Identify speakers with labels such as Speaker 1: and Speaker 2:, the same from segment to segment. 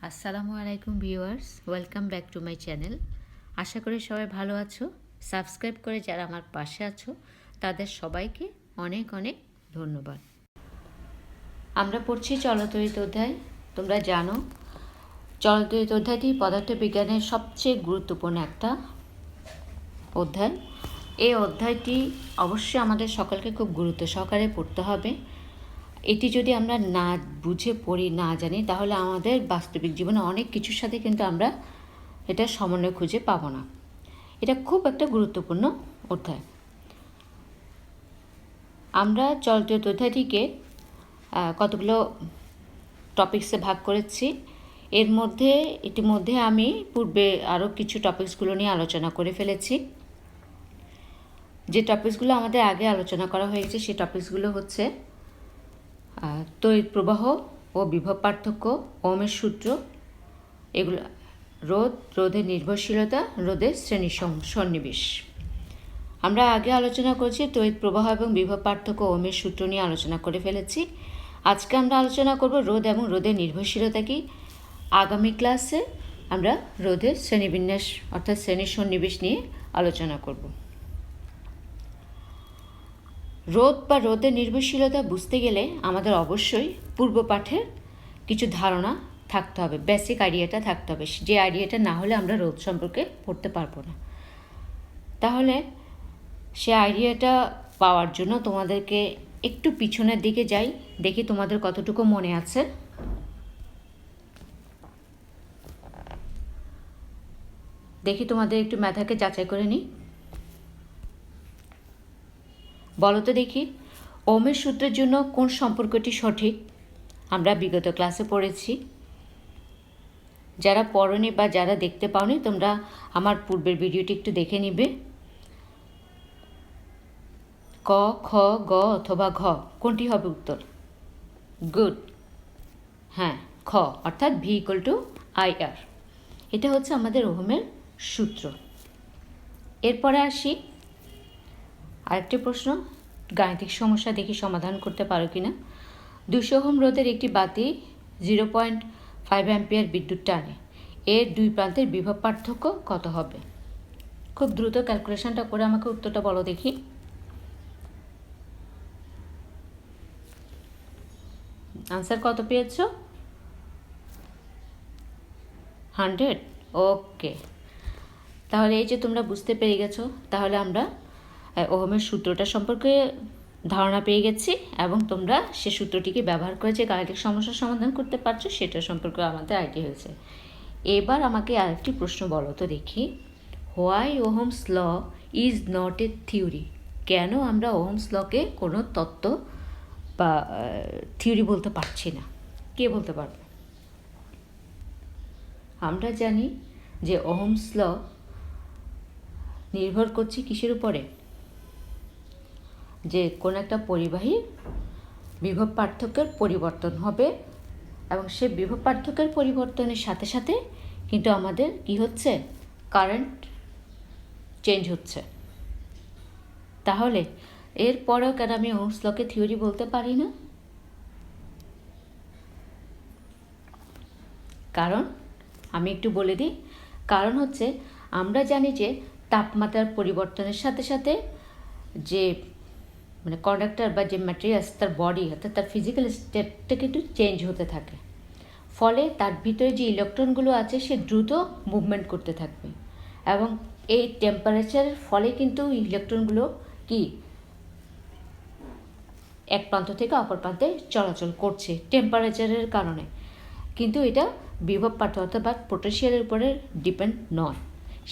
Speaker 1: আসসালামু আলাইকুম viewers, welcome back to my channel. আশা করি সবাই ভালো আছো। সাবস্ক্রাইব করে যারা আমার পাশে আছো তাদের সবাইকে অনেক অনেক ধন্যবাদ। আমরা পড়ছি চলতরিত অধ্যায়। তোমরা জানো চলতরিত অধ্যায়টি পদার্থবিজ্ঞানের সবচেয়ে গুরুত্বপূর্ণ একটা অধ্যায়। এই অধ্যায়টি অবশ্যই আমাদের সকলকে খুব গুরুত্ব সহকারে পড়তে হবে। এটি যদি আমরা না বুঝে পড়ি, না জানি, তাহলে আমাদের বাস্তবিক জীবনে অনেক কিছুর সাথে কিন্তু আমরা এটা সমন্বয় খুঁজে পাবো না। এটা খুব একটা গুরুত্বপূর্ণ অধ্যায়। আমরা চলতরিত অধ্যায়টিকে কতগুলো টপিকসে ভাগ করেছি। এর মধ্যে ইতিমধ্যে আমি পূর্বে আরও কিছু টপিকসগুলো নিয়ে আলোচনা করে ফেলেছি। যে টপিকসগুলো আমাদের আগে আলোচনা করা হয়েছে সেই টপিকসগুলো হচ্ছে তড়িৎ প্রবাহ ও বিভব পার্থক্য, ওহমের সূত্র, এগুলো, রোধের নির্ভরশীলতা, রোধের শ্রেণী সন্নিবেশ। আমরা আগে আলোচনা করেছি তড়িৎ প্রবাহ এবং বিভব পার্থক্য, ওহমের সূত্র নিয়ে আলোচনা করে ফেলেছি। আজকে আমরা আলোচনা করব রোধ এবং রোধের নির্ভরশীলতা কি। আগামী ক্লাসে আমরা রোধের শ্রেণীবিন্যাস অর্থাৎ শ্রেণী সন্নিবেশ নিয়ে আলোচনা করব। রোধ বা রোধের নির্ভরশীলতা বুঝতে গেলে আমাদের অবশ্যই পূর্ব পাঠের কিছু ধারণা থাকতে হবে, বেসিক আইডিয়াটা থাকতে হবে। যে আইডিয়াটা না হলে আমরা রোধ সম্পর্কে পড়তে পারবো না। তাহলে সে আইডিয়াটা পাওয়ার জন্য তোমাদেরকে একটু পিছনের দিকে যাই, দেখি তোমাদের কতটুকু মনে আছে। দেখি তোমাদের একটু মেধাকে যাচাই করে নিই। বলো তো দেখি, ওহমের সূত্রের জন্য কোন সম্পর্কটি সঠিক? আমরা বিগত ক্লাসে পড়েছি। যারা পড়োনি বা যারা দেখতে পাওনি, তোমরা আমার পূর্বের ভিডিওটি একটু দেখে নিবে। ক, খ, গ অথবা ঘ, কোনটি হবে উত্তর? গুড, হ্যাঁ, খ, অর্থাৎ ভি ইকুয়াল টু আই আর। এটা হচ্ছে আমাদের ওহমের সূত্র। এরপরে আসি আরেকটি প্রশ্ন, গাণিতিক সমস্যা, দেখি সমাধান করতে পারো কিনা। 200 ওহম রোধের একটি বাতি 0.5 অ্যাম্পিয়ার বিদ্যুৎ টানে, এর দুই প্রান্তের বিভব পার্থক্য কত হবে? খুব দ্রুত ক্যালকুলেশনটা করে আমাকে উত্তরটা বলো দেখি। আনসার কত পেয়েছো? 100। ওকে, তাহলে এই যে তোমরা বুঝতে পেরে গেছো, তাহলে আমরা ওহমের সূত্রটা সম্পর্কে ধারণা পেয়ে গেছি এবং তোমরা সে সূত্রটিকে ব্যবহার করে যে গাণিতিক সমস্যার সমাধান করতে পারছো সেটা সম্পর্কে আমাদের আইডিয়া হয়েছে। এবার আমাকে আরেকটি প্রশ্ন বলো তো দেখি, why Ohm's law is not a theory? কেন আমরা ওহমস লকে কোনো তত্ত্ব বা থিওরি বলতে পারছি না? কে বলতে পারবে? আমরা জানি যে ওহমস ল নির্ভর করছে কিসের উপরে? যে কোন একটা পরিবাহীর বিভব পার্থক্যের পরিবর্তন হবে এবং সে বিভব পার্থক্যের পরিবর্তনের সাথে সাথে কিন্তু আমাদের কি হচ্ছে? কারেন্ট চেঞ্জ হচ্ছে। তাহলে এরপরেও কেন আমি ওহমস লকে থিওরি বলতে পারি না? কারণ আমি একটু বলে দিই। কারণ হচ্ছে আমরা জানি যে তাপমাত্রার পরিবর্তনের সাথে সাথে যে কন্ডাক্টর বা যে ম্যাটেরিয়ালস, তার বডি অর্থাৎ তার ফিজিক্যাল স্টেটটা কিন্তু চেঞ্জ হতে থাকে। ফলে তার ভিতরে যে ইলেকট্রনগুলো আছে সে দ্রুত মুভমেন্ট করতে থাকবে এবং এই টেম্পারেচারের ফলে কিন্তু ইলেকট্রনগুলো কি এক প্রান্ত থেকে অপর প্রান্তে চলাচল করছে টেম্পারেচারের কারণে। কিন্তু এটা বিভব পার্থক্য অথবা পোটেনশিয়ালের উপরে ডিপেন্ড নয়।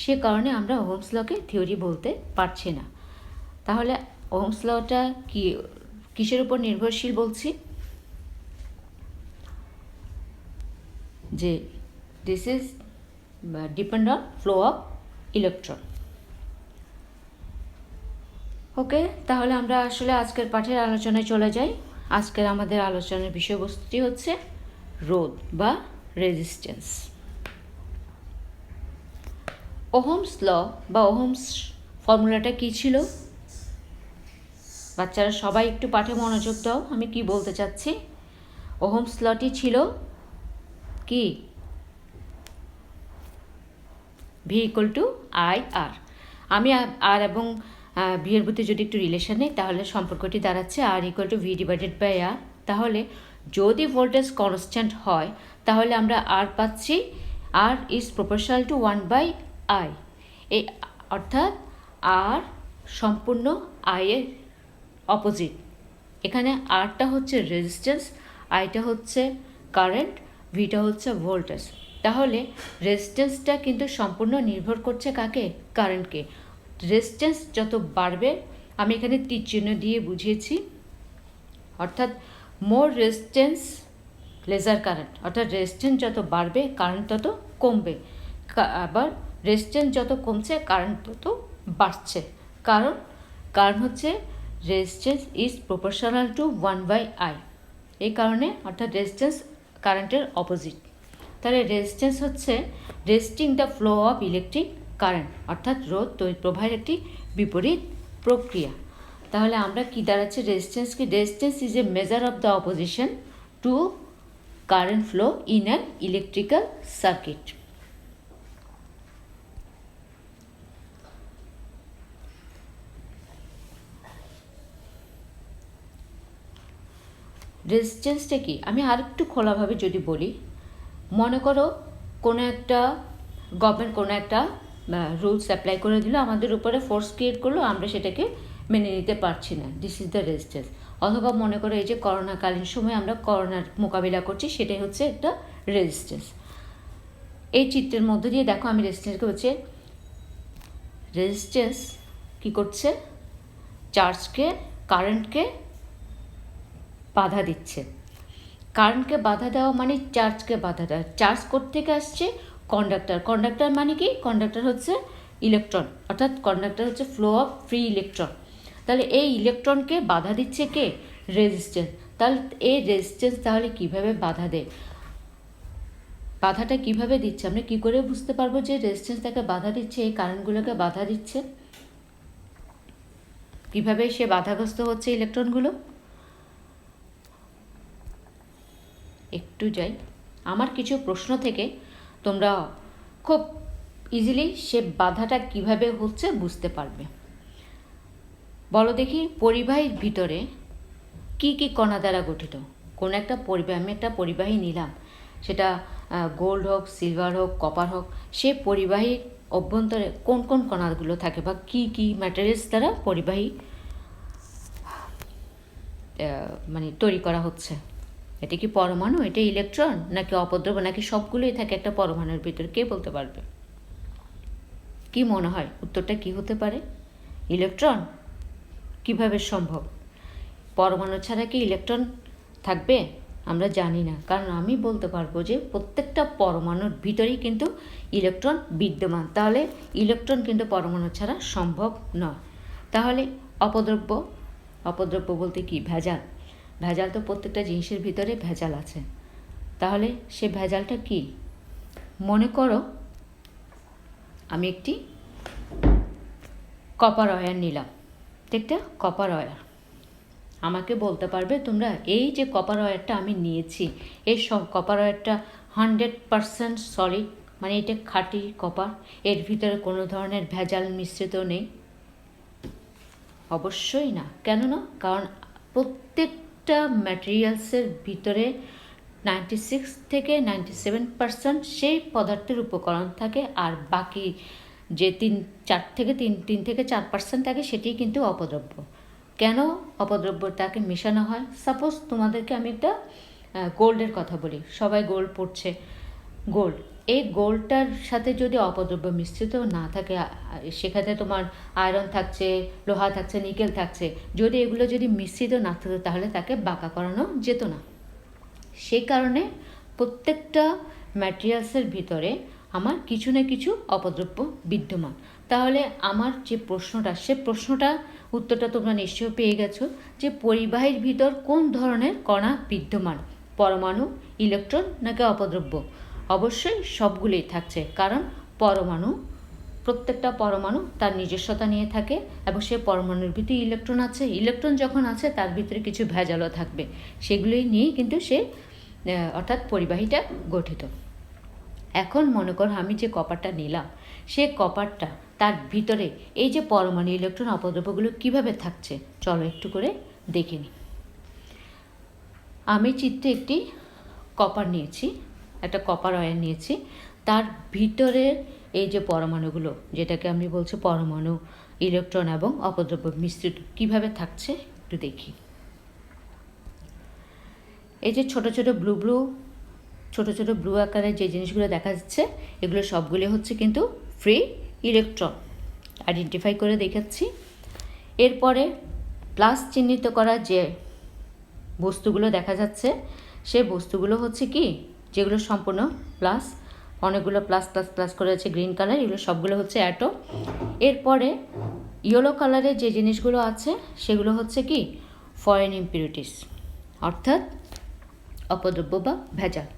Speaker 1: সে কারণে আমরা ওহমস লকে থিওরি বলতে পারছি না। তাহলে ওহমস লটা কিসের উপর নির্ভরশীল বলছি? যে this is depend on flow of electron. Okay, তাহলে আমরা আসলে আজকের পাঠের আলোচনায় চলে যাই। আজকের আমাদের আলোচনার বিষয়বস্তুটি হচ্ছে রোধ বা রেজিস্ট্যান্স। ওহমস ল বা ওহমস ফর্মুলাটা কী ছিল? বাচ্চারা সবাই একটু পাঠে মনোযোগ দাও, আমি কি বলতে চাচ্ছি। ওহমস লটি ছিল কি? ভি ইকুয়াল টু আই আর। আমি আর এবং ভি এর মধ্যে যদি একটু রিলেশন নেই তাহলে সম্পর্কটি দাঁড়াচ্ছে R equal to V divided by R. তাহলে যদি ভোল্টেজ কনস্ট্যান্ট হয় তাহলে আমরা আর পাচ্ছি R is proportional to 1 by I. এই অর্থাৎ আর সম্পূর্ণ আই এর অপোজিট। এখানে আরটা হচ্ছে রেজিস্ট্যান্স, আইটা হচ্ছে কারেন্ট, ভিটা হচ্ছে ভোল্টেজ। তাহলে রেজিস্ট্যান্সটা কিন্তু সম্পূর্ণ নির্ভর করছে কাকে? কারেন্টকে। রেজিস্ট্যান্স যত বাড়বে, আমি এখানে তীর চিহ্ন দিয়ে বুঝিয়েছি, অর্থাৎ মোর রেজিস্ট্যান্স লেসার কারেন্ট, অর্থাৎ রেজিস্ট্যান্স যত বাড়বে কারেন্ট তত কমবে। আবার রেজিস্ট্যান্স যত কমছে কারেন্ট তত বাড়ছে। কারণ হচ্ছে resistance is proportional to 1 by I. এই কারণে অর্থাৎ রেজিস্ট্যান্স কারেন্টের অপোজিট। তাহলে রেজিস্ট্যান্স হচ্ছে resisting the flow of electric current, অর্থাৎ রোধ তড়িৎ প্রবাহের একটি বিপরীত প্রক্রিয়া। তাহলে আমরা কি দাঁড়াচ্ছে রেজিস্ট্যান্স কি? Resistance is a measure of the opposition to current flow in an electrical circuit. রেজিস্ট্যান্সটা কি আমি আর একটু খোলাভাবে যদি বলি, মনে করো কোনো একটা গভর্নমেন্ট কোনো একটা রুলস অ্যাপ্লাই করে দিল, আমাদের উপরে ফোর্স ক্রিয়েট করলো, আমরা সেটাকে মেনে নিতে পারছি না, দিস ইজ দ্য রেজিস্ট্যান্স। অথবা মনে করো এই যে করোনাকালীন সময় আমরা করোনার মোকাবিলা করছি, সেটাই হচ্ছে একটা রেজিস্ট্যান্স। এই চিত্রের মধ্য দিয়ে দেখো আমি রেজিস্ট্যান্সকে হচ্ছে রেজিস্ট্যান্স কী করছে? চার্জকে কারেন্টকে বাধা দিচ্ছে। কারেন্টকে বাধা দেওয়া মানে চার্জকে বাধা দেওয়া। চার্জ কোত্থেকে আসছে? কন্ডাক্টর। কন্ডাক্টর মানে কি? কন্ডাক্টর হচ্ছে ইলেকট্রন, অর্থাৎ কন্ডাক্টর হচ্ছে ফ্লো অফ ফ্রি ইলেকট্রন। তাহলে এই ইলেকট্রনকে বাধা দিচ্ছে কে? রেজিস্ট্যান্স। তাহলে এই রেজিস্ট্যান্স তাহলে কীভাবে বাধা দেয়? বাধাটা কিভাবে দিচ্ছে? আমরা কী করে বুঝতে পারবো যে রেজিস্ট্যান্স তাকে বাধা দিচ্ছে, এই কারেন্টগুলোকে বাধা দিচ্ছে? কীভাবে সে বাধাগ্রস্ত হচ্ছে ইলেকট্রনগুলো? একটু যাই, আমার কিছু প্রশ্ন থেকে তোমরা খুব ইজিলি সে বাধাটা কিভাবে হচ্ছে বুঝতে পারবে। বলো দেখি, পরিবাহীর ভিতরে কি কি কণা দ্বারা গঠিত? কোনো একটা পরিবাহী, আমি একটা পরিবাহী নিলাম, সেটা গোল্ড হোক, সিলভার হোক, কপার হোক, সে পরিবাহীর অভ্যন্তরে কোন কোন কণাগুলো থাকে বা কি কি ম্যাটেরিয়ালস দ্বারা পরিবাহী মানে তৈরি করা হচ্ছে? এটা কি পরমাণু, এটা ইলেকট্রন, নাকি অপদ্রব্য, নাকি সবগুলোই থাকে একটা পরমাণুর ভিতরে? কে বলতে পারবে? কি মনে হয় উত্তরটা কি হতে পারে? ইলেকট্রন। কিভাবে সম্ভব? পরমাণু ছাড়া কি ইলেকট্রন থাকবে? আমরা জানি না, কারণ আমি বলতে পারবো যে প্রত্যেকটা পরমাণুর ভিতরেই কিন্তু ইলেকট্রন বিদ্যমান। তাহলে ইলেকট্রন কিন্তু পরমাণু ছাড়া সম্ভব নয়। তাহলে অপদ্রব্য, অপদ্রব্য বলতে কি? ভেজাল। ভেজাল তো প্রত্যেকটা জিনিসের ভিতরে ভেজাল আছে। তাহলে সে ভেজালটা কি? মনে করো আমি একটি কপার ওয়্যার নিলাম, একটা কপার ওয়্যার। আমাকে বলতে পারবে তোমরা, এই যে কপার ওয়্যারটা আমি নিয়েছি, এই সব কপার ওয়্যারটা 100% সলিড, মানে এটা খাঁটি কপার, এর ভিতরে কোনো ধরনের ভেজাল মিশ্রিত নেই? অবশ্যই না। কেন না? কারণ প্রত্যেকটা ম্যাটেরিয়ালসের ভিতরে 96 থেকে 97% সেই পদার্থের উপকরণ থাকে, আর বাকি যে 3 থেকে 4% থাকে সেটি কিন্তু অপদ্রব্য। কেন অপদ্রব্যটাকে মেশানো হয়? সাপোজ তোমাদেরকে আমি একটা গোল্ডের কথা বলি, সবাই গোল্ড পড়ছে, গোল্ড, এই গোল্ডটার সাথে যদি অপদ্রব্য মিশ্রিত না থাকে, সেখানে তোমার আয়রন থাকছে, লোহা থাকছে, নিকেল থাকছে, যদি এগুলো যদি মিশ্রিত না থাকতো তাহলে তাকে বাঁকা করানো যেত না। সেই কারণে প্রত্যেকটা ম্যাটেরিয়ালসের ভিতরে আমার কিছু না কিছু অপদ্রব্য বিদ্যমান। তাহলে আমার যে প্রশ্নটা, সে প্রশ্নটা উত্তরটা তোমরা নিশ্চয়ই পেয়ে গেছো, যে পরিবাহীর ভিতর কোন ধরনের কণা বিদ্যমান? পরমাণু, ইলেকট্রন, নাকি অপদ্রব্য? অবশ্যই সবগুলোই থাকছে, কারণ পরমাণু, প্রত্যেকটা পরমাণু তার নিজস্বতা নিয়ে থাকে, এবং সে পরমাণুর ভিতরে ইলেকট্রন আছে, ইলেকট্রন যখন আছে তার ভিতরে কিছু ভেজালও থাকবে, সেগুলোই নিয়েই কিন্তু সে অর্থাৎ পরিবাহীটা গঠিত। এখন মনে করো আমি যে কপারটা নিলাম, সে কপারটা তার ভিতরে এই যে পরমাণু ইলেকট্রন অপদ্রব্যগুলো কীভাবে থাকছে চলো একটু করে দেখে নিই। আমি চিত্রে একটি কপার নিয়েছি, একটা কপার অয়েল নিয়েছি, তার ভিতরের এই যে পরমাণুগুলো, যেটাকে আমি বলছি পরমাণু ইলেকট্রন এবং অপদ্রব্য মিশ্রিত কীভাবে থাকছে একটু দেখি। এই যে ছোট ছোট ব্লু আকারের যে জিনিসগুলো দেখা যাচ্ছে, এগুলো সবগুলো হচ্ছে কিন্তু ফ্রি ইলেকট্রন, আইডেন্টিফাই করে দেখাচ্ছি। এরপরে প্লাস চিহ্নিত করা যে বস্তুগুলো দেখা যাচ্ছে, সে বস্তুগুলো হচ্ছে কি, যেগুলো সম্পূর্ণ প্লাস, অনেকগুলো প্লাস প্লাস প্লাস করে আছে গ্রিন কালার, এগুলো সবগুলো হচ্ছে অ্যাটম। এরপরে ইয়েলো কালারের যে জিনিসগুলো আছে সেগুলো হচ্ছে কি ফরেন ইম্পিউরিটিস, অর্থাৎ অপদ্রব্য বা ভেজাল।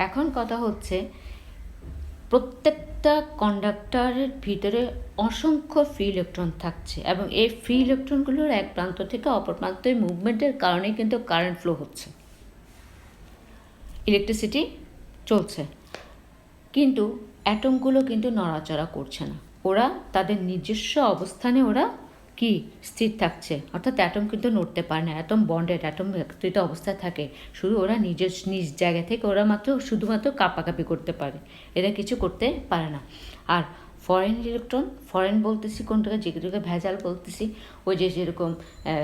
Speaker 1: এখন কথা হচ্ছে প্রত্যেকটা কন্ডাক্টরের ভিতরে অসংখ্য ফ্রি ইলেকট্রন থাকছে এবং এই ফ্রি ইলেকট্রনগুলোর এক প্রান্ত থেকে অপর প্রান্তে মুভমেন্টের কারণে কিন্তু কারেন্ট ফ্লো হচ্ছে, ইলেকট্রিসিটি চলছে। কিন্তু অ্যাটমগুলো কিন্তু নড়াচড়া করছে না, ওরা তাদের নিজস্ব অবস্থানে ওরা কি স্থির থাকছে, অর্থাৎ অ্যাটম কিন্তু নড়তে পারে না, অ্যাটম বন্ডেড, অ্যাটম একত্রিত অবস্থায় থাকে, শুধু ওরা নিজ জায়গা থেকে ওরা শুধুমাত্র কাঁপাকাঁপি করতে পারে, এরা কিছু করতে পারে না। আর ফরেন ইলেকট্রন, ফরেন বলতেছি কোনটাকে, যেগুলোকে ভেজাল বলতেছি, ওই যে যেরকম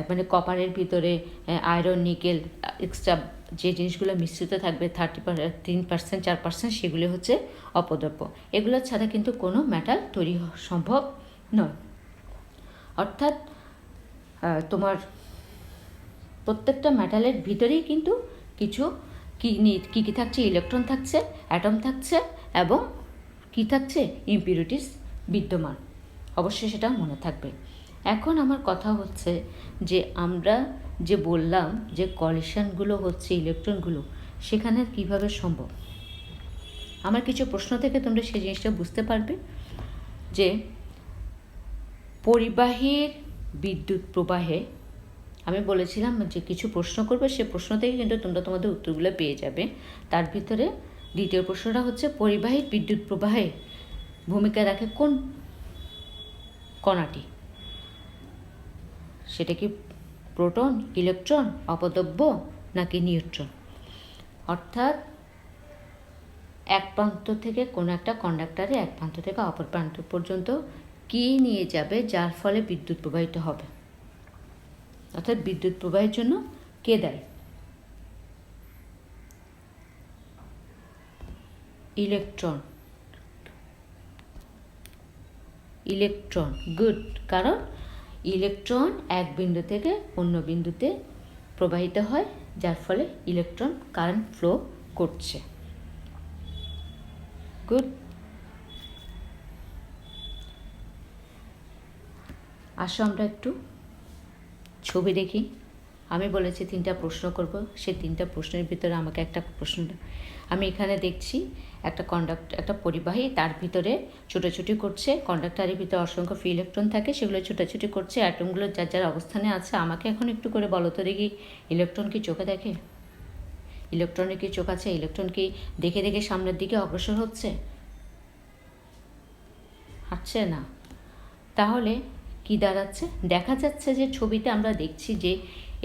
Speaker 1: মানে কপারের ভিতরে আয়রন, নিকেল, এক্সট্রা যে জিনিসগুলো মিশ্রিত থাকবে 3%, 4%, সেগুলো হচ্ছে অপদ্রব্য। এগুলো ছাড়া কিন্তু কোনো মেটাল তৈরি সম্ভব নয়। অর্থাৎ তোমার প্রত্যেকটা মেটালের ভিতরেই কিন্তু কিছু কী থাকছে, ইলেকট্রন থাকছে, অ্যাটম থাকছে এবং কী থাকছে, ইম্পিউরিটিস বিদ্যমান, অবশ্যই সেটা মনে থাকবে। এখন আমার কথা হচ্ছে যে আমরা যে বললাম যে কলিশনগুলো হচ্ছে ইলেকট্রনগুলো, সেখানে কিভাবে সম্ভব, আমার কিছু প্রশ্ন থেকে তোমরা সেই জিনিসটা বুঝতে পারবে যে পরিবাহীর বিদ্যুৎ প্রবাহে আমি বলেছিলাম যে কিছু প্রশ্ন করবে, সে প্রশ্ন থেকে কিন্তু তোমরা তোমাদের উত্তরগুলো পেয়ে যাবে। তার ভিতরে দ্বিতীয় প্রশ্নটা হচ্ছে পরিবাহী বিদ্যুৎ প্রবাহে ভূমিকা রাখে কোন কণাটি, সেটা কি প্রোটন, ইলেকট্রন, অপদ্রব্য নাকি নিউট্রন। অর্থাৎ এক প্রান্ত থেকে কোনো একটা কন্ডাক্টরে এক প্রান্ত থেকে অপর প্রান্ত পর্যন্ত কী নিয়ে যাবে যার ফলে বিদ্যুৎ প্রবাহিত হবে, অর্থাৎ বিদ্যুৎ প্রবাহের জন্য কে দায়ী, ইলেকট্রন গুড, কারণ ইলেকট্রন এক বিন্দু থেকে অন্য বিন্দুতে প্রবাহিত হয়, যার ফলে ইলেকট্রন কারেন্ট ফ্লো করছে, গুড। আসো আমরা একটু ছবি দেখি। আমি বলেছি 3টা প্রশ্ন করব, সেই 3টা প্রশ্নের ভিতরে আমাকে একটা প্রশ্ন, আমি এখানে দেখছি একটা পরিবাহী, তার ভিতরে ছোটাছুটি করছে, কন্ডাক্টরের ভিতরে অসংখ্য ফ্রি ইলেকট্রন থাকে, সেগুলো ছোটাছুটি করছে, অ্যাটমগুলো যার যার অবস্থানে আছে। আমাকে এখন একটু করে বলো তো দেখি, ইলেকট্রন কি চোখে দেখে? ইলেকট্রনের কি চোখ আছে? ইলেকট্রন কি দেখে দেখে সামনের দিকে অগ্রসর হচ্ছে না? তাহলে কি দাঁড়াচ্ছে, দেখা যাচ্ছে যে ছবিতে আমরা দেখছি যে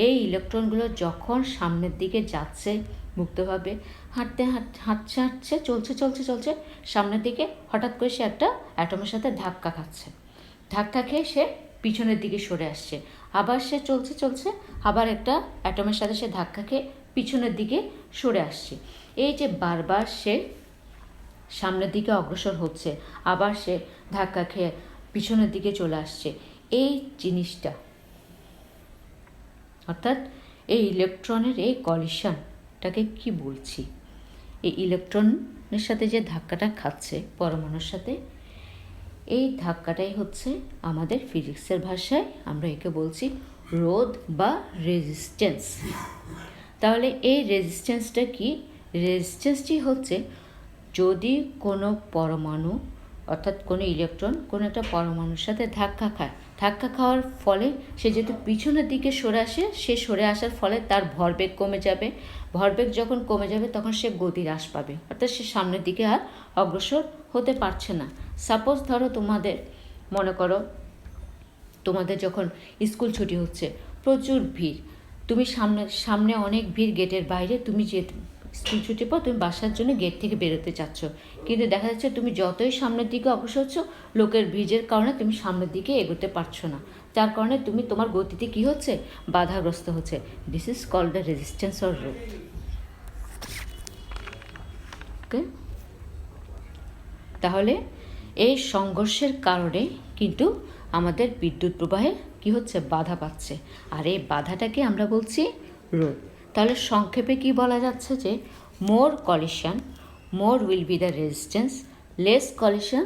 Speaker 1: এই ইলেকট্রনগুলো যখন সামনের দিকে যাচ্ছে মুক্তভাবে, হাঁটছে, চলছে সামনের দিকে, হঠাৎ করে সে একটা অ্যাটমের সাথে ধাক্কা খাচ্ছে, ধাক্কা খেয়ে সে পিছনের দিকে সরে আসছে, আবার সে চলছে, আবার একটা অ্যাটমের সাথে সে ধাক্কা খেয়ে পিছনের দিকে সরে আসছে। এই যে বারবার সে সামনের দিকে অগ্রসর হচ্ছে, আবার সে ধাক্কা খেয়ে পিছনের দিকে চলে আসছে, এই জিনিসটা, অর্থাৎ এই ইলেকট্রনের এই কলিশনটাকে কি বলছি, এই ইলেকট্রনের সাথে যে ধাক্কাটা খাচ্ছে পরমাণুর সাথে, এই ধাক্কাটাই হচ্ছে আমাদের ফিজিক্সের ভাষায় আমরা একে বলছি রোধ বা রেজিস্ট্যান্স। তাহলে এই রেজিস্ট্যান্সটা কি? রেজিস্ট্যান্সটি হচ্ছে যদি কোনো পরমাণু, অর্থাৎ কোনো ইলেকট্রন কোনো একটা পরমাণুর সাথে ধাক্কা খায়, ধাক্কা খাওয়ার ফলে সে যেহেতু পিছনের দিকে সরে আসে, সে সরে আসার ফলে তার ভরবেগ কমে যাবে। ভরবেগ যখন কমে যাবে তখন সে গতির হ্রাস পাবে, অর্থাৎ সে সামনের দিকে আর অগ্রসর হতে পারছে না। সাপোজ ধরো তোমাদের মনে করো তোমাদের যখন স্কুল ছুটি হচ্ছে, প্রচুর ভিড়, তুমি সামনে অনেক ভিড়, গেটের বাইরে তুমি যে স্কুল ছুটির পর তুমি বাসার জন্য গেট থেকে বেরোতে চাচ্ছ, কিন্তু দেখা যাচ্ছে তুমি যতই সামনের দিকে অগ্রসর হচ্ছ, লোকের ভিড়ের কারণে তুমি সামনের দিকে এগোতে পারছো না, যার কারণে তুমি তোমার গতিতে কী হচ্ছে, বাধাগ্রস্ত হচ্ছে। This is called the resistance or রোধ। ওকে, তাহলে এই সংঘর্ষের কারণে কিন্তু আমাদের বিদ্যুৎ প্রবাহে কী হচ্ছে, বাধা পাচ্ছে, আর এই বাধাটাকে আমরা বলছি রোধ। তাহলে সংক্ষেপে কি বলা যাচ্ছে যে more collision more will be the resistance, less collision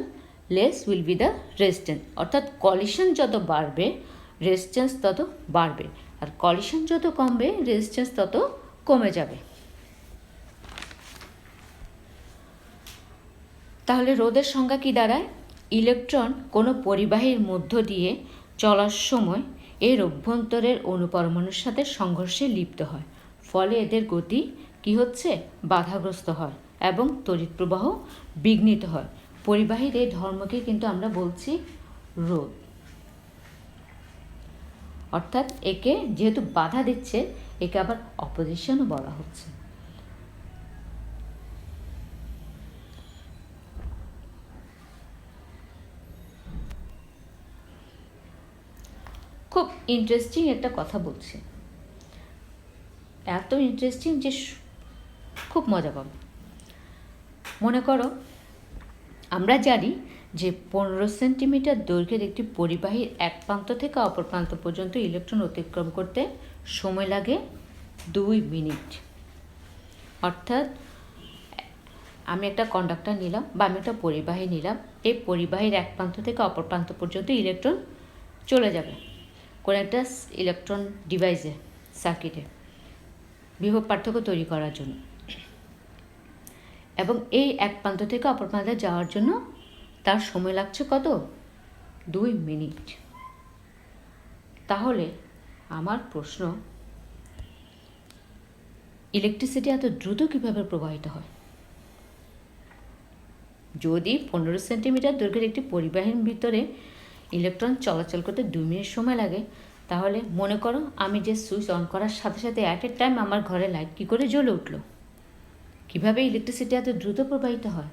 Speaker 1: less will be the resistance. অর্থাৎ কলিশন যত বাড়বে রেজিস্ট্যান্স তত বাড়বে, আর কলিশন যত কমবে রেজিস্ট্যান্স তত কমে যাবে। তাহলে রোধের সংজ্ঞা কী দাঁড়ায়? ইলেকট্রন কোনো পরিবাহীর মধ্য দিয়ে চলার সময় এর অভ্যন্তরের অণুপরমাণুর সাথে সংঘর্ষে লিপ্ত হয়, ফলে এদের গতি কী হচ্ছে, বাধাগ্রস্ত হয় এবং তড়িৎ প্রবাহ বিঘ্নিত হয়। পরিবাহীর এই ধর্মকে কিন্তু আমরা বলছি রোধ। অর্থাৎ একে যেহেতু বাধা দিচ্ছে, একে আবার অপোজিশনও বলা হচ্ছে। খুব ইন্টারেস্টিং একটা কথা বলছি, এত ইন্টারেস্টিং যে খুব মজা পাবো। মনে করো আমরা জানি যে 15 সেন্টিমিটার দৈর্ঘ্যের একটি পরিবাহীর এক প্রান্ত থেকে অপর প্রান্ত পর্যন্ত ইলেকট্রন অতিক্রম করতে সময় লাগে 2 মিনিট। অর্থাৎ আমি একটা কন্ডাক্টর নিলাম বা আমি একটা পরিবাহী নিলাম, এই পরিবাহীর এক প্রান্ত থেকে অপর প্রান্ত পর্যন্ত ইলেকট্রন চলে যাবে কোনো একটা ইলেকট্রন ডিভাইসে, সার্কিটে বিভব পার্থক্য তৈরি করার জন্য, এবং এই এক প্রান্ত থেকে অপর প্রান্তে যাওয়ার জন্য তার সময় লাগছে কত, 2 মিনিট। তাহলে আমার প্রশ্ন, ইলেকট্রিসিটি এত দ্রুত কীভাবে প্রবাহিত হয়? যদি 15 সেন্টিমিটার দৈর্ঘ্যের একটি পরিবাহীর ভিতরে ইলেকট্রন চলাচল করতে 2 মিনিট সময় লাগে, তাহলে মনে করো আমি যে সুইচ অন করার সাথে সাথে অ্যাট এ টাইম আমার ঘরে লাইট কী করে জ্বলে উঠলো। কীভাবে ইলেকট্রিসিটি এত দ্রুত প্রবাহিত হয়?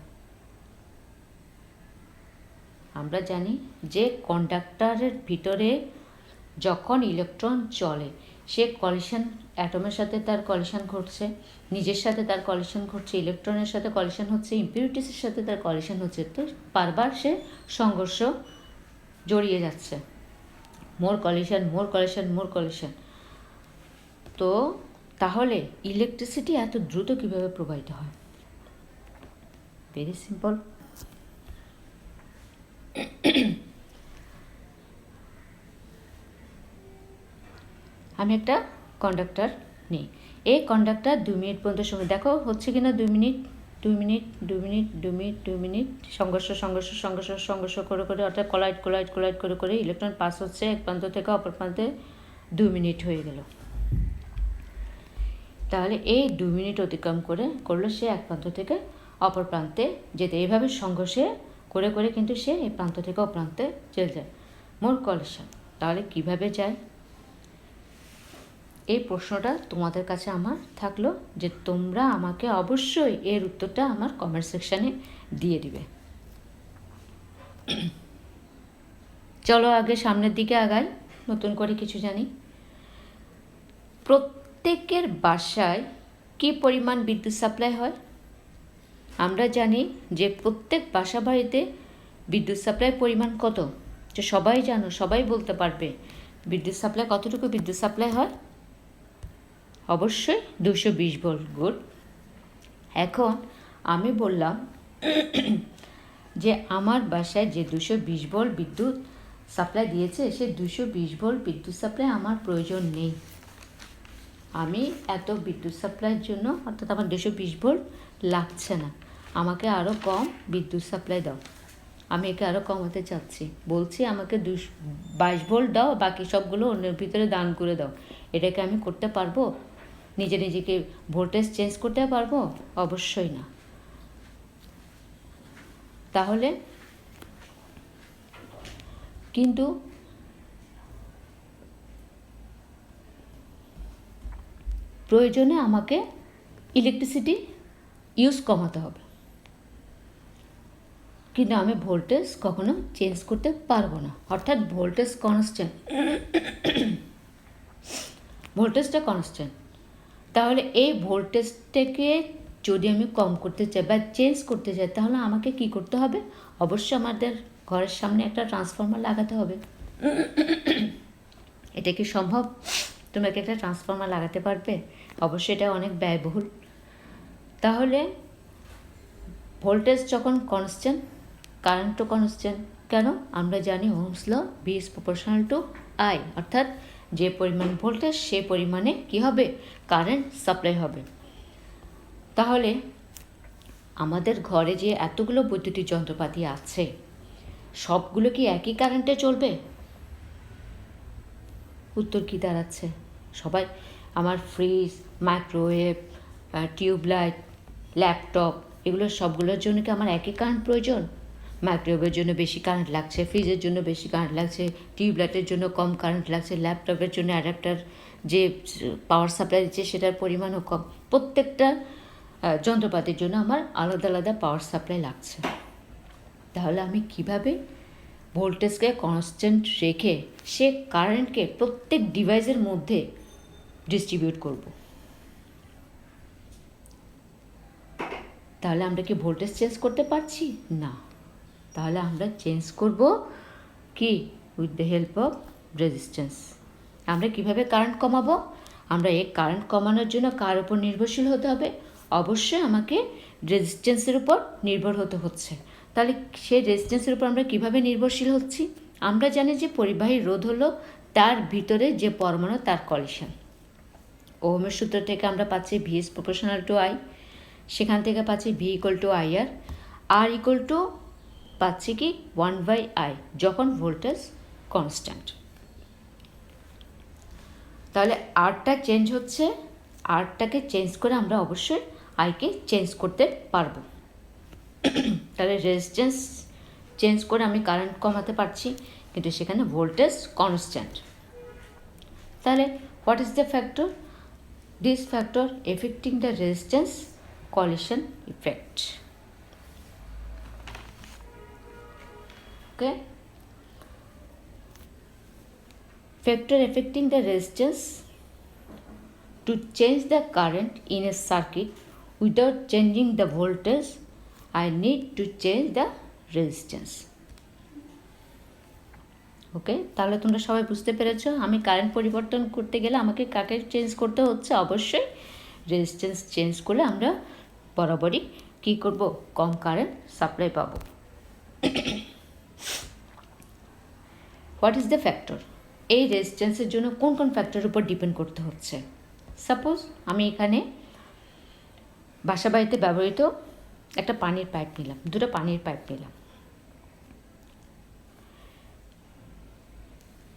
Speaker 1: আমরা জানি যে কন্ডাক্টরের ভিতরে যখন ইলেকট্রন চলে, সে কলিশন, অ্যাটমের সাথে তার কলিশন ঘটছে, নিজের সাথে তার কলিশন ঘটছে, ইলেকট্রনের সাথে কলিশন হচ্ছে, ইম্পিউরিটিসের সাথে তার কলিশন হচ্ছে, তো বারবার সে সংঘর্ষ জড়িয়ে যাচ্ছে, মোর কলিশন মোর কলিশন মোর কলিশন। তো তাহলে ইলেকট্রিসিটি এত দ্রুত কীভাবে প্রবাহিত হয়? Very simple. আমি একটা কন্ডাক্টর নিই, এই কন্ডাক্টর 2 মিনিট পর্যন্ত সময়, দেখো হচ্ছে কিনা 2 minute 2 minute 2 minute 2 minute 2 minute সংঘর্ষ সংঘর্ষ সংঘর্ষ সংঘর্ষ করে করে, অর্থাৎ কোলাইড কোলাইড কোলাইড করে করে ইলেকট্রন পাস হচ্ছে এক প্রান্ত থেকে অপর প্রান্তে, 2 মিনিট হয়ে গেল। তাহলে এই 2 মিনিট অতিক্রম করলো সে এক প্রান্ত থেকে অপর প্রান্তে যেতে, এইভাবে সংঘর্ষে করে করে কিন্তু সে এই প্রান্ত থেকে অপর প্রান্তে চলে যায়, মোর কলিশন। তাহলে কিভাবে যায়? এই প্রশ্নটা তোমাদের কাছে আমার থাকলো যে তোমরা আমাকে অবশ্যই এর উত্তরটা আমার কমেন্ট সেকশানে দিয়ে দিবে। চলো আগে সামনের দিকে আগাই, নতুন করে কিছু জানি। প্রত্যেকের বাসায় কী পরিমাণ বিদ্যুৎ সাপ্লাই হয়? আমরা জানি যে প্রত্যেক বাসা বাড়িতে বিদ্যুৎ সাপ্লাই পরিমাণ কত, যে সবাই জানো, সবাই বলতে পারবে বিদ্যুৎ সাপ্লাই কতটুকু বিদ্যুৎ সাপ্লাই হয়? অবশ্যই 220 ভোল্ট। গুড। এখন আমি বললাম যে আমার বাসায় যে 220 ভোল্ট বিদ্যুৎ সাপ্লাই দিয়েছে, সে 220 ভোল্ট বিদ্যুৎ সাপ্লাই আমার প্রয়োজন নেই। আমি এত বিদ্যুৎ সাপ্লাইয়ের জন্য, অর্থাৎ আমার 220 ভোল্ট লাগছে না, আমাকে আরও কম বিদ্যুৎ সাপ্লাই দাও। আমি একে আরও কমাতে চাচ্ছি, বলছি আমাকে 22 ভোল্ট দাও, বাকি সবগুলো অন্যের ভিতরে দান করে দাও। এটাকে আমি করতে পারবো? নিজেকে ভোল্টেজ চেঞ্জ করতে পারবো? অবশ্যই না। তাহলে কিন্তু প্রয়োজনে আমাকে ইলেকট্রিসিটি ইউজ কমাতে হবে, কিন্তু আমি ভোল্টেজ কখনো চেঞ্জ করতে পারবো না। অর্থাৎ ভোল্টেজটা কনস্ট্যান্ট। তাহলে এই ভোল্টেজটাকে যদি আমি কম করতে চাই বা চেঞ্জ করতে চাই, তাহলে আমাকে কি করতে হবে? অবশ্যই আমাদের ঘরের সামনে একটা ট্রান্সফর্মার লাগাতে হবে। এটা কি সম্ভব? তোমরা কি একটা ট্রান্সফর্মার লাগাতে পারবে? অবশ্যই এটা অনেক ব্যয়বহুল। তাহলে ভোল্টেজ যখন কনস্ট্যান্ট, কারেন্টও কনস্ট্যান্ট। কেন? আমরা জানি Ohm's law, V is proportional to I, অর্থাৎ যে পরিমাণ ভোল্টেজ সে পরিমাণে কি হবে? কারেন্ট সাপ্লাই হবে। তাহলে আমাদের ঘরে যে এতগুলো বৈদ্যুতিক যন্ত্রপাতি আছে, সবগুলো কি একই কারেন্টে চলবে? উত্তর কী দাঁড়াচ্ছে? সবাই আমার ফ্রিজ, মাইক্রোওয়েভ, টিউবলাইট, ল্যাপটপ, এগুলো সবগুলোর জন্য কি আমার একই কারেন্ট প্রয়োজন? মাইক্রোওয়েভের জন্য বেশি কারেন্ট লাগছে, ফ্রিজের জন্য বেশি কারেন্ট লাগছে, টিউবলাইটের জন্য কম কারেন্ট লাগছে, ল্যাপটপের জন্য অ্যাডাপ্টার যে পাওয়ার সাপ্লাই দিচ্ছে সেটার পরিমাণও কম। প্রত্যেকটা যন্ত্রপাতির জন্য আমার আলাদা আলাদা পাওয়ার সাপ্লাই লাগছে। তাহলে আমি কিভাবে ভোল্টেজকে কনস্ট্যান্ট রেখে সে কারেন্টকে প্রত্যেক ডিভাইসের মধ্যে ডিস্ট্রিবিউট করব? তাহলে আমরা কি ভোল্টেজ চেঞ্জ করতে পারছি না? তাহলে আমরা চেঞ্জ করব কি? With the help of resistance. আমরা কিভাবে কারেন্ট কমাবো? আমরা এই কারেন্ট কমানোর জন্য কার উপর নির্ভরশীল হতে হবে? অবশ্যই আমাকে রেজিস্ট্যান্সের উপর নির্ভর হতে হচ্ছে। তাহলে সেই রেজিস্ট্যান্সের উপর আমরা কিভাবে নির্ভরশীল হচ্ছি? আমরা জানি যে পরিবাহী রোধ হলো তার ভিতরে যে পরমাণু তার কলিশন। ওহমের সূত্র থেকে আমরা পাচ্ছি V is proportional to I, সেখান থেকে পাচ্ছি V equal to I R equal to পাচ্ছি কি 1/I যখন ভোল্টেজ কনস্ট্যান্ট। তাহলে আরটা চেঞ্জ হচ্ছে, আরটাকে চেঞ্জ করে আমরা অবশ্যই আইকে চেঞ্জ করতে পারবো। তাহলে রেজিস্ট্যান্স চেঞ্জ করে আমি কারেন্ট কমাতে পারছি, কিন্তু সেখানে ভোল্টেজ কনস্ট্যান্ট। তাহলে what is the factor? This factor affecting the resistance collision effect. Okay, factor affecting the resistance to change the current in a circuit without changing the voltage. I need to change the resistance. ওকে, তাহলে তোমরা সবাই বুঝতে পেরেছো আমি current পরিবর্তন করতে গেলে আমাকে কাকে চেঞ্জ করতে হচ্ছে? অবশ্যই রেজিস্ট্যান্স চেঞ্জ করলে আমরা বরাবরই কী করব? কম কারেন্ট সাপ্লাই পাবো। What is the factor? এই রেজিস্ট্যান্সের জন্য কোন কোন ফ্যাক্টরের উপর ডিপেন্ড করতে হচ্ছে? সাপোজ আমি এখানে বাসা বাড়িতে ব্যবহৃত একটা পানির পাইপ নিলাম, দুটো পানির পাইপ নিলাম।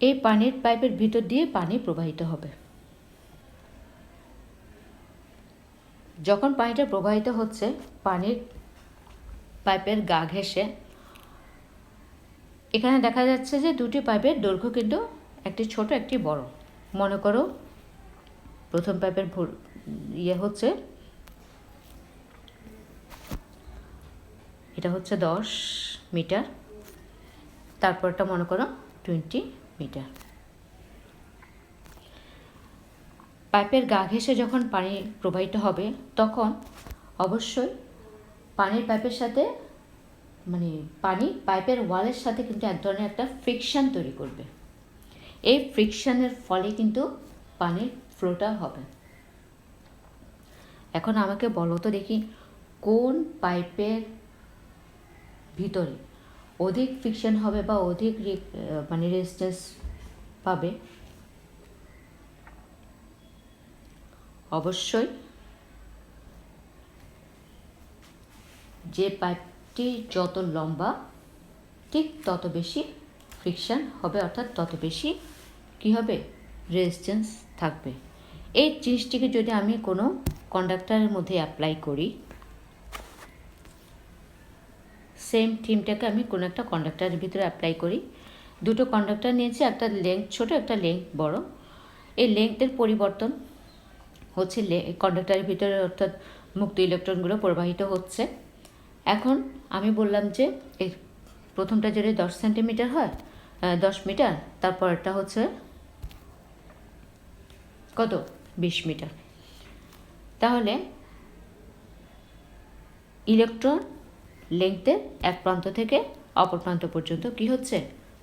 Speaker 1: এই পানির পাইপের ভিতর দিয়ে পানি প্রবাহিত হবে। যখন পানিটা প্রবাহিত হচ্ছে, পানির পাইপের গা ঘেঁষে এখানে দেখা যাচ্ছে যে দুটি পাইপের দৈর্ঘ্য কিন্তু একটি ছোট একটি বড়। মনে করো প্রথম পাইপের হচ্ছে এটা হচ্ছে 10 মিটার, তারপরটা মনে করো 20 মিটার। পাইপের গা ঘেঁষে যখন পানি প্রবাহিত হবে তখন অবশ্যই পানির পাইপের সাথে পানি পাইপের ওয়ালের সাথে কিন্তু এক ধরনের একটা ফ্রিকশন তৈরি করবে। এই ফ্রিকশনের ফলে কিন্তু পানির ফ্লোটা হবে। এখন আমাকে বলো তো দেখি, কোন পাইপের ভিতরে অধিক ফ্রিকশন হবে বা অধিক রেজিস্ট্যান্স পাবে? অবশ্যই যে পাইপটি যত লম্বা ঠিক তত বেশি ফ্রিকশান হবে, অর্থাৎ তত বেশি কী হবে, রেজিস্ট্যান্স থাকবে। এই জিনিসটিকে যদি আমি কোনো কন্ডাক্টরের মধ্যে অ্যাপ্লাই করি, সেম থিমটাকে আমি কোনো একটা কন্ডাক্টরের ভিতরে অ্যাপ্লাই করি, দুটো কন্ডাক্টর নিয়েছি, একটা লেংথ ছোট, একটা লেংথ বড়। এই লেংথের পরিবর্তন হচ্ছে কন্ডাক্টরের ভিতরে, অর্থাৎ মুক্ত ইলেকট্রনগুলো প্রবাহিত হচ্ছে। এখন আমি বললাম যে এই প্রথমটা যদি 10 সেন্টিমিটার হয়, 10 মিটার, তারপরটা হচ্ছে কত, 20 মিটার। তাহলে ইলেকট্রন লেংথের এক প্রান্ত থেকে অপর প্রান্ত পর্যন্ত কি হচ্ছে,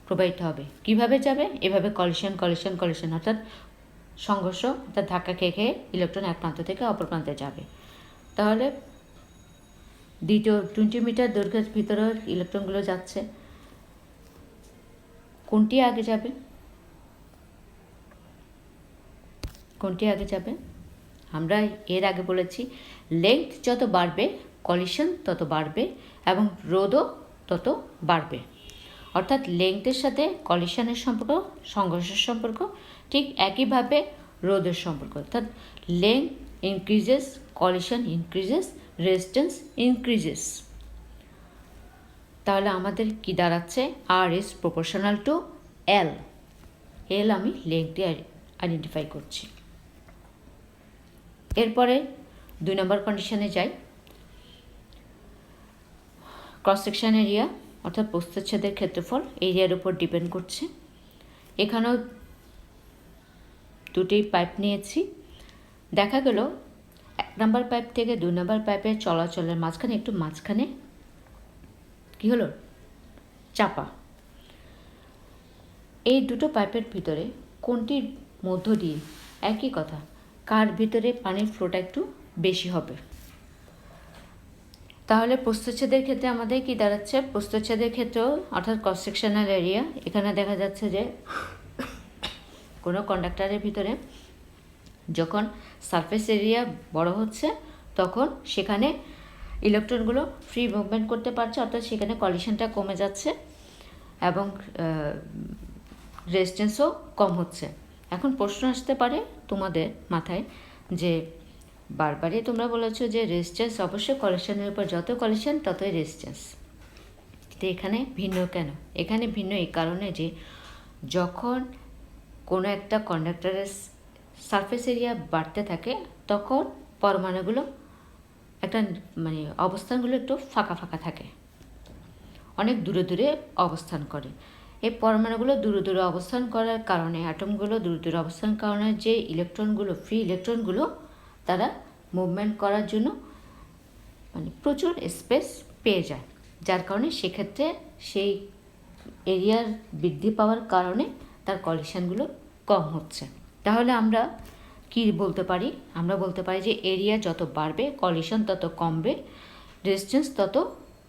Speaker 1: প্রবাহিত হবে। কিভাবে যাবে, এভাবে কলিশন কলিশন কলিশন, অর্থাৎ সংঘর্ষ, অর্থাৎ ধাক্কা খেয়ে খেয়ে ইলেকট্রন এক প্রান্ত থেকে অপর প্রান্তে যাবে। তাহলে দ্বিতীয় 20 মিটার দৈর্ঘ্যের ভিতরে ইলেকট্রনগুলো যাচ্ছে, কোনটি আগে যাবে, কোনটি আগে যাবে? আমরা এর আগে বলেছি লেংথ যত বাড়বে কলিশন তত বাড়বে এবং রোধও তত বাড়বে। অর্থাৎ লেংথের সাথে কলিশনের সম্পর্ক, সংঘর্ষের সম্পর্ক, ঠিক একইভাবে রোধের সম্পর্ক, অর্থাৎ length increases, collision increases, resistance increases. তাহলে আমাদের কি দাঁড়াচ্ছে, আর ইজ প্রপোর্শনাল টু এল। এল আমি লেংথটি আইডেন্টিফাই করছি। এরপরে 2 নম্বর কন্ডিশনে যাই। ক্রস সেকশন এরিয়া অর্থাৎ প্রস্থচ্ছেদের ক্ষেত্রফল এরিয়ার উপর ডিপেন্ড করছে। এখানেও দুটি পাইপ নিয়েছি। দেখা গেল 1 নম্বর পাইপ থেকে 2 নম্বর পাইপের চলাচলের মাঝখানে একটু মাঝখানে কি হলো, চাপা। এই দুটো পাইপের ভিতরে কোনটির মধ্য দিয়ে, একই কথা, কার ভিতরে পানির ফ্লোটা একটু বেশি হবে? তাহলে প্রস্থচ্ছেদের ক্ষেত্রে আমাদের কি দাঁড়াচ্ছে, প্রস্থচ্ছেদের ক্ষেত্রেও অর্থাৎ ক্রস সেকশনাল এরিয়া, এখানে দেখা যাচ্ছে যে কোনো কন্ডাক্টরের ভিতরে যখন সারফেস এরিয়া বড় হচ্ছে তখন সেখানে ইলেকট্রনগুলো ফ্রি মুভমেন্ট করতে পারছে, অর্থাৎ সেখানে কলিশনটা কমে যাচ্ছে এবং রেজিস্ট্যান্সও কম হচ্ছে। এখন প্রশ্ন আসতে পারে তোমাদের মাথায় যে বারবারই তোমরা বলেছো যে রেজিস্ট্যান্স অবশ্যই কলিশনের উপর, যত কলিশন ততই রেজিস্ট্যান্স। তো এখানে ভিন্ন কেন? এখানে ভিন্ন এই কারণে যে যখন কোনো একটা কন্ডাক্টরের সারফেস এরিয়া বাড়তে থাকে তখন পরমাণুগুলো একটা অবস্থানগুলো একটু ফাঁকা ফাঁকা থাকে, অনেক দূরে দূরে অবস্থান করে। এই পরমাণুগুলো দূরে দূরে অবস্থান করার কারণে, অ্যাটমগুলো দূরে দূরে অবস্থান কারণে যে ইলেকট্রনগুলো, ফ্রি ইলেকট্রনগুলো, তারা মুভমেন্ট করার জন্য প্রচুর স্পেস পেয়ে যায়, যার কারণে সেক্ষেত্রে সেই এরিয়ার বৃদ্ধি পাওয়ার কারণে তার কলিশনগুলো কম হচ্ছে। তাহলে আমরা কি বলতে পারি? আমরা বলতে পারি যে এরিয়া যত বাড়বে কলিশন তত কমবে, রেজিস্ট্যান্স তত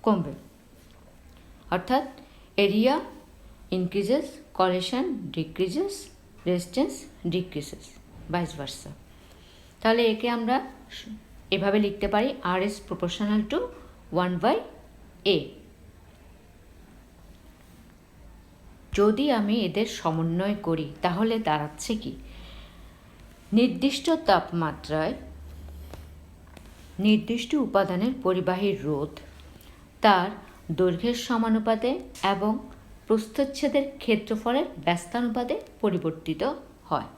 Speaker 1: কমবে। অর্থাৎ area increases, collision decreases, resistance decreases, vice versa. তাহলে একে আমরা এভাবে লিখতে পারি, আর ইজ প্রপোর্শনাল টু 1/a। যদি আমি এদের সমন্বয় করি তাহলে দাঁড়াচ্ছে কি, নির্দিষ্ট তাপমাত্রায় নির্দিষ্ট উপাদানের পরিবাহীর রোধ তার দৈর্ঘ্যের সমানুপাতে এবং প্রস্থচ্ছেদের ক্ষেত্রফলের ব্যস্তানুপাতে পরিবর্তিত হয়।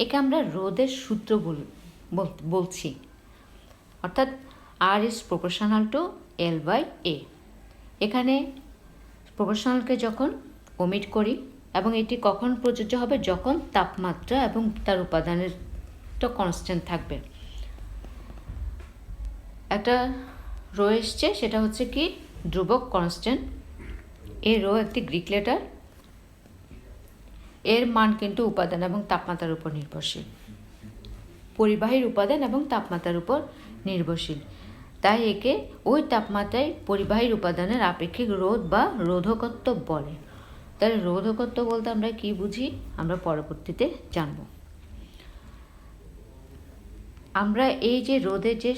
Speaker 1: একে আমরা রোধের সূত্র বলছি, অর্থাৎ আর ইজ প্রপোর্শনাল টু L/A। এখানে প্রপোর্শনালকে যখন ওমিট করি, এবং এটি কখন প্রযোজ্য হবে, যখন তাপমাত্রা এবং তার উপাদানের কনস্ট্যান্ট থাকবে। একটা রো এসছে, সেটা হচ্ছে কি ধ্রুবক কনস্ট্যান্ট। এই রো একটি গ্রিক লেটার, এর মান কিন্তু উপাদান এবং তাপমাত্রার উপর নির্ভরশীল, পরিবাহীর উপাদান এবং তাপমাত্রার উপর নির্ভরশীল। তাই একে ওই তাপমাত্রায় পরিবাহীর উপাদানের আপেক্ষিক রোধ বা রোধকত্ব বলে। তাহলে রোধকত্ব বলতে আমরা কি বুঝি আমরা পরবর্তীতে জানব। আমরা এই যে রোদের যে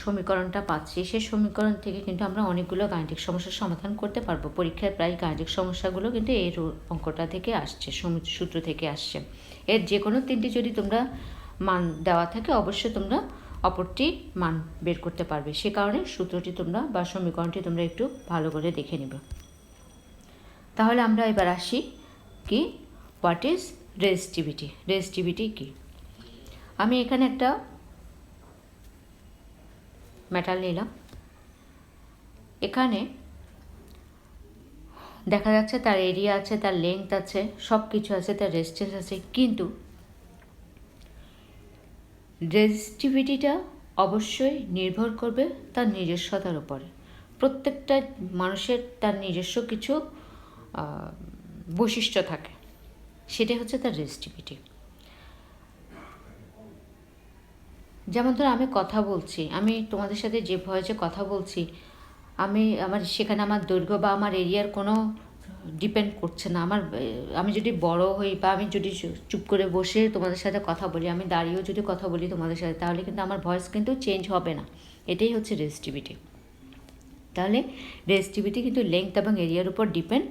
Speaker 1: সমীকরণটা পাচ্ছি, সেই সমীকরণ থেকে কিন্তু আমরা অনেকগুলো গাণিতিক সমস্যার সমাধান করতে পারবো। পরীক্ষায় প্রায় গাণিতিক সমস্যাগুলো কিন্তু এই অঙ্কটা থেকে আসছে, সূত্র থেকে আসছে। এর যে কোনো তিনটি যদি তোমরা মান দেওয়া থাকে, অবশ্যই তোমরা অপরটি মান বের করতে পারবে। সে কারণে সূত্রটি তোমরা বা সমীকরণটি তোমরা একটু ভালো করে দেখে নেবে। তাহলে আমরা এবার আসি কি, হোয়াট ইজ রেজিস্টিভিটি। রেজিস্টিভিটি কি? আমি এখানে একটা মেটাল নিলাম। এখানে দেখা যাচ্ছে তার এরিয়া আছে, তার লেংথ আছে, সব কিছু আছে, তার রেজিস্ট্যান্স আছে, কিন্তু রেজিস্টিভিটিটা অবশ্যই নির্ভর করবে তার নিজস্বতার উপরে। প্রত্যেকটা মানুষের তার নিজস্ব কিছু বৈশিষ্ট্য থাকে, সেটাই হচ্ছে তার রেজিস্টিভিটি। যেমন ধরো আমি কথা বলছি, আমি তোমাদের সাথে যে ভয়েসে কথা বলছি, সেখানে আমার দৈর্ঘ্য বা আমার এরিয়ার কোনো ডিপেন্ড করছে না। আমি যদি বড় হই বা আমি যদি চুপ করে বসে তোমাদের সাথে কথা বলি, আমি দাঁড়িয়েও যদি কথা বলি তোমাদের সাথে, তাহলে কিন্তু আমার ভয়েস কিন্তু চেঞ্জ হবে না। এটাই হচ্ছে রেজিস্টিভিটি। তাহলে রেজিস্টিভিটি কিন্তু লেংথ এবং এরিয়ার উপর ডিপেন্ড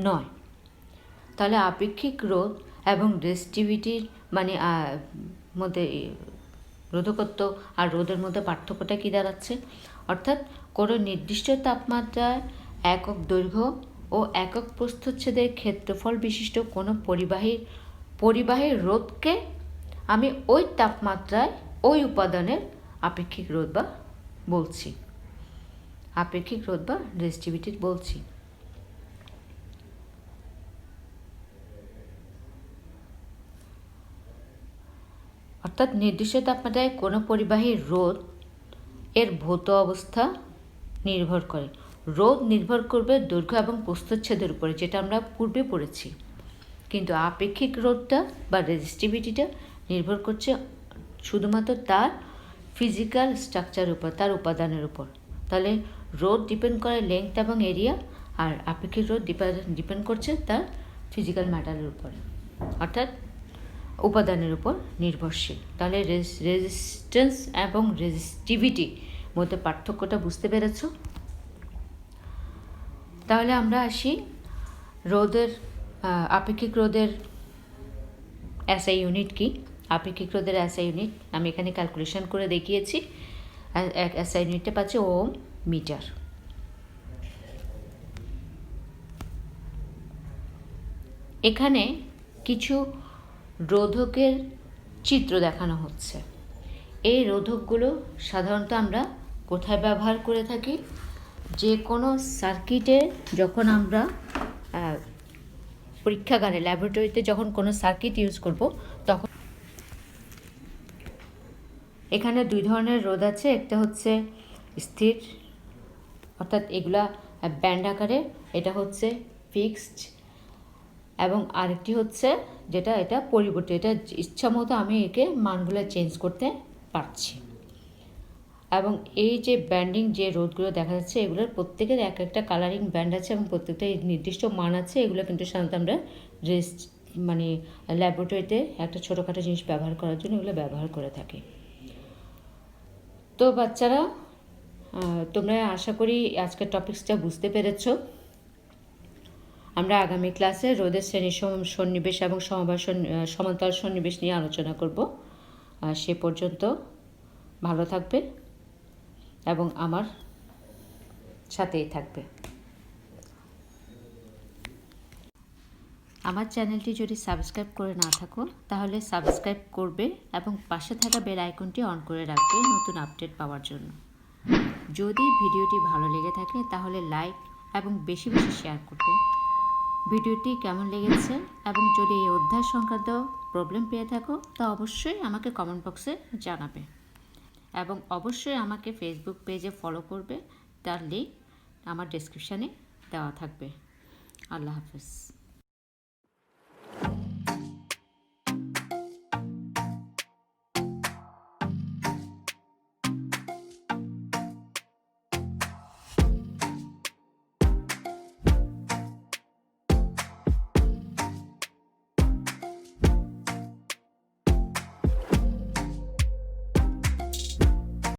Speaker 1: নয়। তাহলে আপেক্ষিক রোধ এবং রেজিস্টিভিটির মধ্যে রোধকত্ব আর রোধের মধ্যে পার্থক্যটা কী দাঁড়াচ্ছে? অর্থাৎ কোনো নির্দিষ্ট তাপমাত্রায় একক দৈর্ঘ্য ও একক প্রস্থচ্ছেদের ক্ষেত্রফল বিশিষ্ট কোনো পরিবাহীর রোধকে আমি ওই তাপমাত্রায় ওই উপাদানের আপেক্ষিক রোধ বা বলছি, আপেক্ষিক রোধ বা রেজিস্টিভিটি বলছি। অর্থাৎ নির্দিষ্ট তাপমাত্রায় কোনো পরিবাহীর রোধ এর ভৌত অবস্থা নির্ভর করে। রোধ নির্ভর করবে দৈর্ঘ্য এবং প্রস্থচ্ছেদের উপরে, যেটা আমরা পূর্বে পড়েছি। কিন্তু আপেক্ষিক রোধটা বা রেজিস্টিভিটিটা নির্ভর করছে শুধুমাত্র তার ফিজিক্যাল স্ট্রাকচারের উপর, তার উপাদানের উপর। তাহলে রোধ ডিপেন্ড করে লেংথ এবং এরিয়া, আর আপেক্ষিক রোধ ডিপেন্ড করছে তার ফিজিক্যাল ম্যাটারের উপরে, অর্থাৎ উপাদানের উপর নির্ভরশীল। তাহলে রেজিস্ট্যান্স এবং রেজিস্টিভিটি মধ্যে পার্থক্যটা বুঝতে পেরেছ? তাহলে আমরা আসি রোধের আপেক্ষিক রোধের এসআই ইউনিট কি। আপেক্ষিক রোধের এসআই ইউনিট আমি এখানে ক্যালকুলেশন করে দেখিয়েছি। এসআই ইউনিটটা পাচ্ছে ওহম মিটার। এখানে কিছু রোধকের চিত্র দেখানো হচ্ছে। এই রোধকগুলো সাধারণত আমরা কোথায় ব্যবহার করে থাকি? যে কোনো সার্কিটে যখন আমরা পরীক্ষাগারে, ল্যাবরেটরিতে যখন কোনো সার্কিট ইউজ করব, তখন এখানে দুই ধরনের রোধ আছে। একটা হচ্ছে স্থির, অর্থাৎ এগুলা ব্যান্ড আকারে, এটা হচ্ছে ফিক্সড, এবং আরেকটি হচ্ছে যেটা এটা পরিবর্তিত, এটা ইচ্ছা মতো আমি একে মানগুলো চেঞ্জ করতে পারছি। এবং এই যে ব্যান্ডিং যে রোধগুলো দেখা যাচ্ছে, এগুলোর প্রত্যেকের এক একটা কালারিং ব্যান্ড আছে এবং প্রত্যেকটা নির্দিষ্ট মান আছে। এগুলো কিন্তু সাধারণত আমরা ল্যাবরেটরিতে একটা ছোটোখাটো জিনিস ব্যবহার করার জন্য এগুলো ব্যবহার করে থাকি। তো বাচ্চারা, তোমরা আশা করি আজকের টপিকসটা বুঝতে পেরেছ। আমরা আগামী ক্লাসে রোধের শ্রেণী সন্নিবেশ এবং সমান্তরাল সন্নিবেশ নিয়ে আলোচনা করব। সে পর্যন্ত ভালো থাকবে এবং আমার সাথেই থাকবে। আমার চ্যানেলটি যদি সাবস্ক্রাইব করে না থাকো, তাহলে সাবস্ক্রাইব করবে এবং পাশে থাকা বেল আইকনটি অন করে রাখবে নতুন আপডেট পাওয়ার জন্য। যদি ভিডিওটি ভালো লেগে থাকে তাহলে লাইক এবং বেশি বেশি শেয়ার করবে। ভিডিওটি কেমন লেগেছে এবং যদি এই অধ্যায় সংক্রান্ত প্রবলেম পেয়ে থাকো, তা অবশ্যই আমাকে কমেন্ট বক্সে জানাবে এবং অবশ্যই আমাকে ফেসবুক পেজে ফলো করবে। তার লিঙ্ক আমার ডেসক্রিপশানে দেওয়া থাকবে। আল্লাহ হাফেজ।